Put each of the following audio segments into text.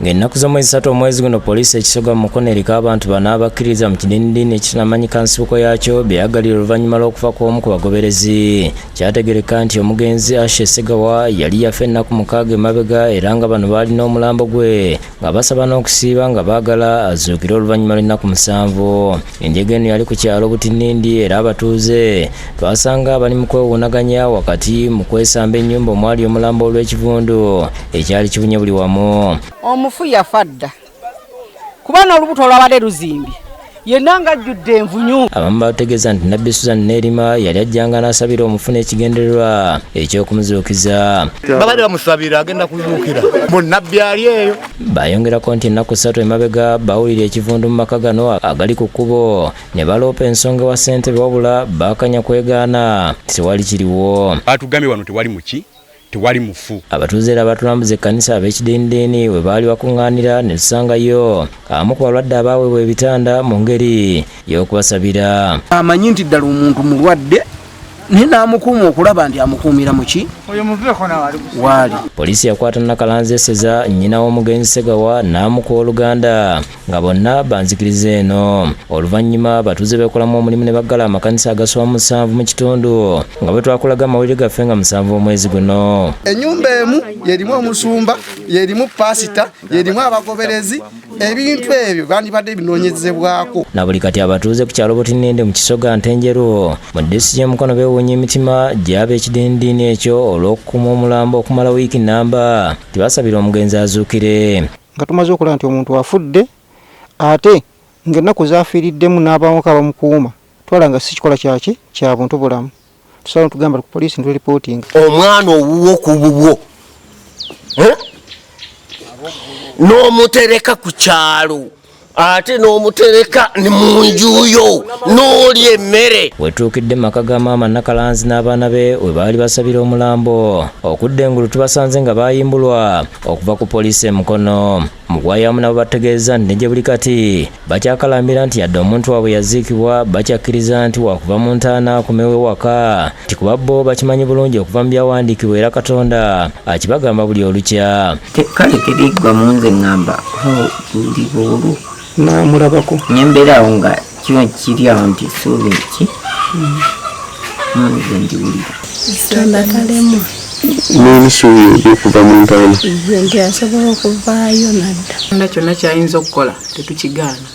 ng'ennaku z'omwezi 3 omwezi guno poliisi ekisoga mu mukono eriko abantu bana abakkiriza mu kidindiini ekitanamanyika nsibuko yaakyo beyagalira oluvannyuma lw'okufa kw'omu ku bagoberezi. Kyategereka nti omugenzi Ashe Segawa yali yafa ennaku 6 emabega era nga bano baalina omulambo gwe nga basaba n'okusiiba nga baagala azuukire oluvannyuma lw'ennaku 7. Enjega eno yali ku kyalo Butinindi era abatuuze twasanga bali mu kwewuunaganya wakati mu kwesamba ennyumba omwali omulambo olw'ekivundu ekyali kibunye buli wamu. Omufu yafa dda kuba n'olubuto olwabadde luzimbye yenna ng'ajjudde envunyu. Abamu bategeeza nti Nabbi Susan Nerima yali ajjanga n'asabira omufu n'ekigendererwa eky'okumuzuukiza. Babadde bamusabira agenda kuzuukira mu Nabbi ali eyo. Bayongerako nti ennaku 3 emabega bawulira ekivundu mu maka gano agali ku kkubo ne baloopa ensonga wa ssentebe wabula baakanya kwegaana tewali kiriwo. Batugambye wano tewali muki tewali mufu. Abatuuze era batulambuza ekkanisa ab'ekidindiini we baali bakuŋŋaanira ne tusangayo abamu ku balwadde abaaweebwa ebitanda mu ngeri y'okubasabira. Amanyi nti ddala omuntu mulwadde naye n'amukuuma okulaba nti amukuumira mu ki waali. Poliisi yakwata Nakalanzi Eseza nnyina w'omugenzi Segawa n'amukuwa oluganda nga bonna banzikiriza eno. Oluvannyuma abatuuze beekolamu omulimu ne baggala amakanisa agasoba mu 7 mu kitundu nga bwe twakulaga amawulire gaffe nga 7 omwezi guno. Ennyumba emu yerimu omusumba, yerimu pasita, yerimu abagoberezi, ebintu ebyo bandibadde binoonyezebwako. Na buli kati abatuuze ku kyalo Butinindi mu Kisoga Ntenjeru mu disitulikiti y'Omukono beewuunya emitima gy'ab'ekidindiini ekyo olw'okukuuma omulambo okumala wiiki nnamba tibasabira omugenzi azuukire. Nga tumaze okulaba nti omuntu afudde ate ng'ennaku zaafiiriddemu n'abamuko abamukuuma twalanga si kikola kyaki kya buntu bulamu. Tusaba tugamba ku poliisi ntu reporting. Omwana owuwo ku bubwo n'omutereka ku kyalo ate n'omutereka ne mu njuyo n'olya emmere. Wetuukidde mu maka ga maama Nakalanzi n'abaana be we baali basabira omulambo okudda engulu tubasanze nga bayimbulwa okuva ku poliisi e Mukono. Mu bwayamu nabo bategeeza nti ne buli kati bakyakalambira nti yadde omuntu waabwe yaziikibwa bakyakkiriza nti wakuva mu ntaana akumewe waka nti kuba bo bakimanyi bulungi okuva mu byawandiikibwa era Katonda akibagamba buli olukya. Kale kiriggwa mu nze ngamba buli bwolu n'amulabako nyembeerawo nga kiba kiri awo nti suubi ki nze ndiwulira talemu n'ebisuubi eby'okuva mu ntaana nti asobola okuvaayo nadda. Kyonna kyayinza okukola tetukigaana,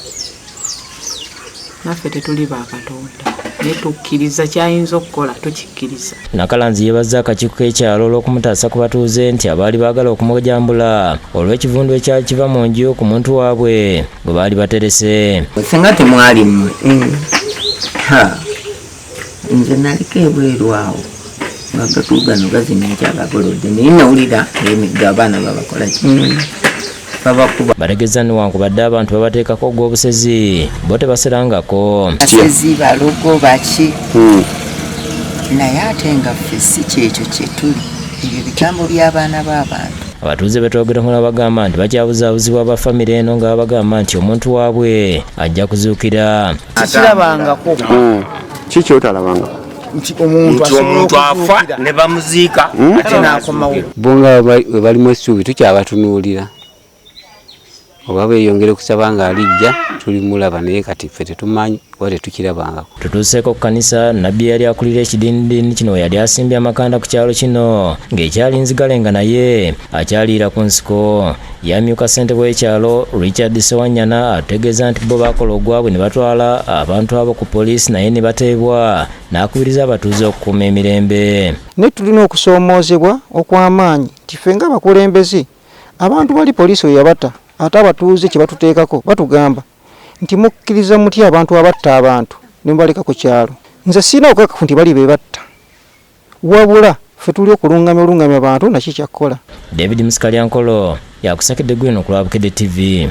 naffe tetuli ba Katonda naye tukkiriza kyayinza okukola tukikkiriza. Nakalanzi yeebazza akakiiko k'ekyalo olw'okumutaasa ku batuuze nti abaali baagala okumujambula olw'ekivundu ekyali kiva mu nju ku muntu waabwe bwe baali baterese. singa temwalimu nze naliko ebweru awo nga gatuugano gazina ekyagagolodde naye nawulira emigga abaana babakola babakuba. Bategeeza newankubadde abantu babateekako ogw'obusezi bo tebaserangako. Basezi balogo baki naye ate nga ffe si kyekyo kye tuli, ebyo bigambo by'abaana b'abantu. Abatuuze betwogerako bagamba nti bakyabuzaabuzibwa abafamire eno nga babagamba nti omuntu waabwe ajja kuzuukira. Tikirabangako. Kiki otalabanga? Nti omuntu afa ne bamuziika ate n'akomawo. Bo nga bwe balimu essuubi tukyabatunuulira. Oba beeyongere okusaba nga alijja tulimulaba naye kati ffe tetumanyi oba tetukirabangako. Tutuuseeko ku kkanisa Nabbi yali akulira ekidindiini kino yali asimbye amakanda ku kyalo kino ng'ekyali nzigale nga naye akyaliira ku nsiko. Yamyuka ssentebe w'ekyalo Richard Sewanyana ategeeza nti bo baakola ogwabwe ne batwala abantu abo ku poliisi naye ne bateebwa n'akubiriza abatuuze okukuuma emirembe. Ne tulina okusoomoozebwa okw'amaanyi nti ffe ng'abakulembeze abantu bali poliisi oyo yabatta ate abatuuze kye batuteekako batugamba nti mukkiriza mutya abantu abatta abantu ne mubaleka ku kyalo. Nze sirina okukaka nti bali be batta wabula ffe tuli okulungamya abantu nakyo kyakkola. David Musikalyankolo yakusakidde gwino ku Lwabukedde TV.